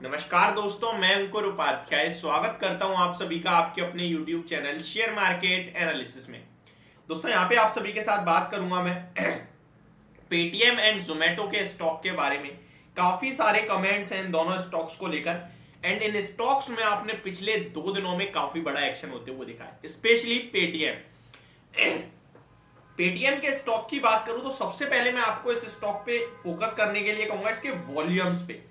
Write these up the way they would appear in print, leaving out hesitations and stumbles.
नमस्कार दोस्तों, मैं अंकुर उपाध्याय स्वागत करता हूं आप सभी का आपके अपने YouTube channel share market analysis में। दोस्तों यहाँ पे आप सभी के साथ बात करूंगा मैं पेटीएम एंड जोमेटो के स्टॉक के बारे में। काफी सारे कमेंट्स हैं इन दोनों स्टॉक्स को लेकर एंड इन स्टॉक्स में आपने पिछले 2 दिनों में काफी बड़ा एक्शन होते हुए दिखा है, स्पेशली पेटीएम के स्टॉक की बात करूं तो सबसे पहले मैं आपको इस स्टॉक पे फोकस करने के लिए कहूंगा इसके वॉल्यूम्स पे।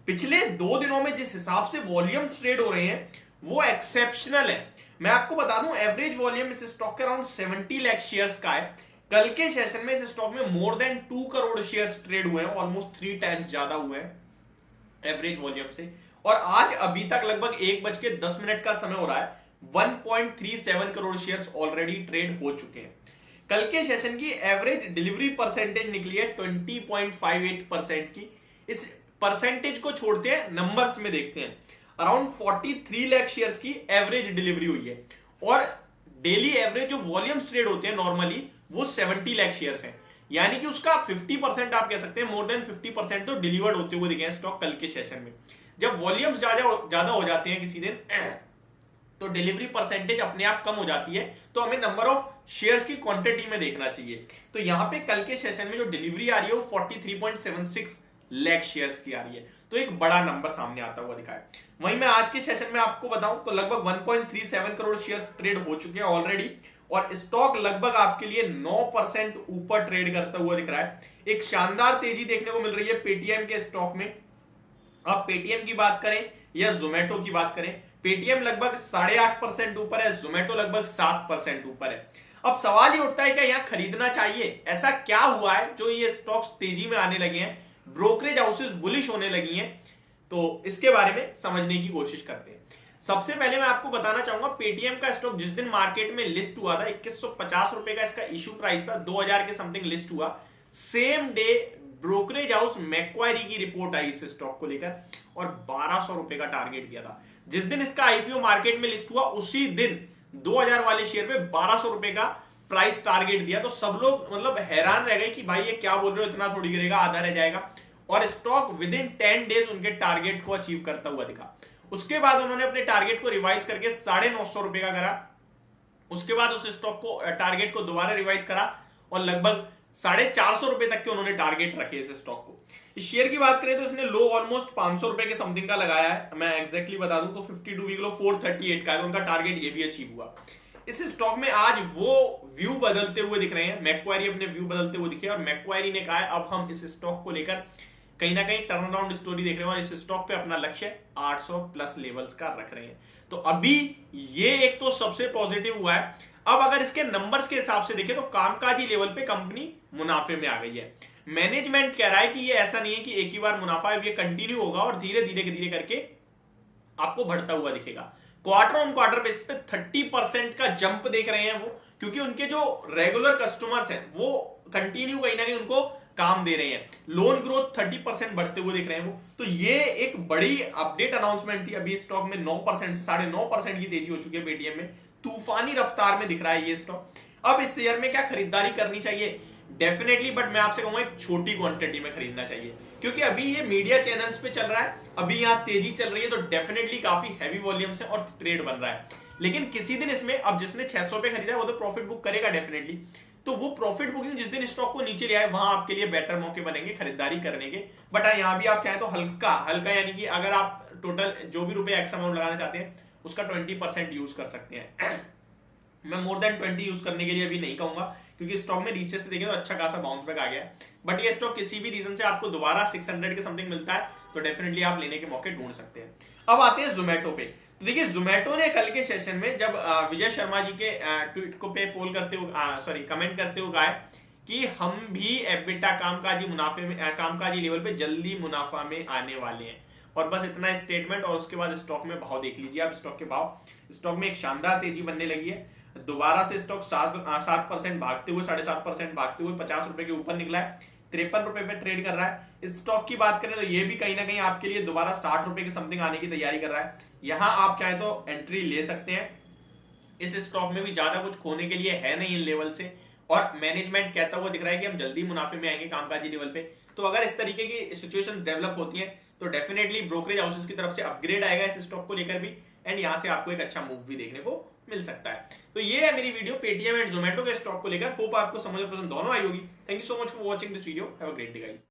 पिछले 2 दिनों में जिस हिसाब से वॉल्यूम्स ट्रेड हो रहे हैं वो एक्सेप्शनल है। मैं आपको बता दूं एवरेज वॉल्यूम इस स्टॉक के अराउंड 70 लाख शेयर्स का है। कल के सेशन में इस स्टॉक में more than 2 crore shares trade हुए हैं, ऑलमोस्ट 3 टाइम्स ज्यादा हुए हैं एवरेज वॉल्यूम से। और आज अभी तक लगभग 1:10 का समय हो रहा है, 1.37 करोड़ शेयर्स ऑलरेडी ट्रेड हो चुके हैं। कल के सेशन की एवरेज डिलीवरी परसेंटेज निकली है 20.58% की। इस परसेंटेज को छोड़ते हैं, नंबर्स में देखते हैं, अराउंड 43 लाख शेयर्स की एवरेज डिलीवरी हुई है और डेली एवरेज जो वॉल्यूम्स ट्रेड होते हैं नॉर्मली वो 70 लाख शेयर्स हैं। यानी कि उसका 50% आप कह सकते हैं, मोर देन 50% तो डिलीवर्ड होते हुए दिखे हैं स्टॉक कल के सेशन में। जब वॉल्यूम्स ज्यादा हो जाते हैं किसी दिन तो डिलीवरी परसेंटेज अपने आप कम हो जाती है, तो हमें नंबर ऑफ शेयर्स की क्वांटिटी में देखना चाहिए। तो यहां पे कल के सेशन में जो डिलीवरी आ रही है वो 43.76 लाख शेयर्स की आ रही है, तो एक बड़ा नंबर सामने आता हुआ दिखा है। वहीं मैं आज के सेशन में आपको बताऊं तो लगभग 1.37 करोड़ शेयर्स ट्रेड हो चुके हैं ऑलरेडी और स्टॉक लगभग आपके लिए 9% ऊपर ट्रेड करता हुआ दिख रहा है। एक शानदार तेजी देखने को मिल रही है पेटीएम के स्टॉक में। अब पेटीएम की बात करें या जोमेटो की बात करें, पेटीएम लगभग 8.5% ऊपर है, जोमेटो लगभग 7% ऊपर है। अब सवाल ये उठता है कि यहां खरीदना चाहिए, ऐसा क्या हुआ है जो ये स्टॉक्स तेजी में आने लगे हैं, ब्रोकरेज हाउसेस बुलिश होने लगी हैं, तो इसके बारे में समझने की कोशिश करते हैं। सबसे पहले मैं आपको बताना चाहूंगा पेटीएम का स्टॉक जिस दिन मार्केट में लिस्ट हुआ था 2150 रुपए का इसका इश्यू प्राइस था, 2000 के समथिंग लिस्ट हुआ। Same day brokerage house Macquarie की रिपोर्ट आई इस स्टॉक को लेकर और 1200 रुपए का टारगेट किया था। जिस दिन इसका आईपीओ मार्केट में लिस्ट हुआ उसी दिन 2000 वाले शेयर पे 1200 रुपए का प्राइस टारगेट दिया, तो सब लोग मतलब हैरान रह गए कि भाई ये क्या बोल रहे हो, इतना थोड़ी गिरेगा, आधा रह जाएगा। और स्टॉक विद इन 10 डेज उनके टारगेट को अचीव करता हुआ दिखा। उसके बाद उन्होंने अपने टारगेट को रिवाइज करके 950 रुपए का करा। उसके बाद उस स्टॉक को टारगेट को दोबारा रिवाइज करा और लगभग 450 रुपए तक के उन्होंने टारगेट रखे इस स्टॉक को। इस शेयर की बात करें तो इसने लो ऑलमोस्ट 500 रुपए के समथिंग का लगाया है। मैं एग्जैक्टली बता दूं तो 52 वीक लो 438 का है, उनका टारगेट ये भी अचीव हुआ। इस स्टॉक में आज वो व्यू बदलते हुए दिख रहे हैं, मैक्वायरी अपने व्यू बदलते हुए दिखे और मैक्वायरी ने कहा है अब हम इस स्टॉक को लेकर कहीं ना कहीं टर्न अराउंड स्टोरी देख रहे हैं और इस स्टॉक पे अपना लक्ष्य 800 प्लस लेवल्स का रख रहे हैं। तो अभी ये एक तो सबसे पॉजिटिव हुआ है। अब अगर इसके नंबर्स के हिसाब से देखें तो कामकाजी लेवल पे कंपनी मुनाफे में आ गई है। मैनेजमेंट कह रहा है कि ये ऐसा नहीं है कि एक ही बार मुनाफा है, ये कंटिन्यू होगा और धीरे धीरे करके आपको बढ़ता हुआ दिखेगा। क्वार्टर ऑन क्वार्टर बेसिस पे 30% का जंप देख रहे हैं वो, क्योंकि उनके जो रेगुलर कस्टमर्स हैं वो कंटिन्यू कहीं ना कहीं उनको काम दे रहे हैं। लोन ग्रोथ 30% बढ़ते हुए दिख रहे हैं वो। तो ये एक बड़ी अपडेट अनाउंसमेंट थी। अभी स्टॉक में 9% से 9.5% की तेजी हो चुकी है पेटीएम में, तूफानी रफ्तार में दिख रहा है ये स्टॉक। अब इस शेयर में क्या खरीदारी करनी चाहिए? डेफिनेटली, बट मैं आपसे कहूंगा एक छोटी क्वांटिटी में खरीदना चाहिए, क्योंकि अभी ये मीडिया चैनल्स पे चल रहा है, अभी यहाँ तेजी चल रही है, तो डेफिनेटली काफी हैवी वॉल्यूम्स है और ट्रेड बन रहा है। लेकिन किसी दिन इसमें, अब जिसने 600 पे खरीदा है वो तो प्रॉफिट बुक करेगा डेफिनेटली, तो वो प्रॉफिट बुकिंग जिस दिन स्टॉक को नीचे ले आए वहां आपके लिए बेटर मौके बनेंगे खरीदारी करने के। बट यहाँ भी आप चाहें तो हल्का हल्का, यानी कि अगर आप टोटल जो भी रुपए एक्स अमाउंट लगाना चाहते हैं उसका 20% यूज कर सकते हैं। मैं मोर देन 20 यूज करने के लिए अभी नहीं कहूंगा, क्योंकि स्टॉक में नीचे से देखें तो अच्छा खासा बाउंस बैक आ गया है। बट ये स्टॉक किसी भी रीजन से आपको दोबारा 600 के समथिंग मिलता है तो डेफिनेटली आप लेने के मौके ढूंढ सकते हैं। अब आते हैं जोमेटो पे। तो देखिए जोमेटो ने कल के सेशन में जब विजय शर्मा जी के ट्वीट को पे पोल करते हुए कमेंट करते हुए कहा कि हम भी एबिटा कामकाजी मुनाफे में कामकाजी लेवल पे जल्दी मुनाफा में आने वाले हैं, और बस इतना स्टेटमेंट और उसके बाद स्टॉक में भाव देख लीजिए आप। स्टॉक के भाव, स्टॉक में एक शानदार तेजी बनने लगी है। दोबारा से स्टॉक 7% भागते हुए 7.5% भागते हुए 50 रुपए के ऊपर निकला है, 53 रुपए पे ट्रेड कर रहा है। इस स्टॉक की बात करें तो ये भी कहीं ना कहीं आपके लिए दोबारा 60 रुपए के समथिंग आने की तैयारी कर रहा है। यहां आप चाहे तो एंट्री ले सकते हैं। इस स्टॉक में भी ज्यादा कुछ खोने के लिए है नहीं इन लेवल से, और मैनेजमेंट कहता हुआ दिख रहा है कि हम जल्दी मुनाफे में आएंगे कामकाजी लेवल पे। तो अगर इस तरीके की सिचुएशन डेवलप होती है तो डेफिनेटली ब्रोकरेज हाउसेस की तरफ से अपग्रेड आएगा इस स्टॉक को लेकर भी, एंड यहां से आपको एक अच्छा मूव भी देखने को मिल सकता है। तो ये है मेरी वीडियो पेटीएम एंड जोमेटो के स्टॉक को लेकर। होप आपको समझ और पसंद दोनों आई होगी। Thank you so much for watching this video. Have a great day guys.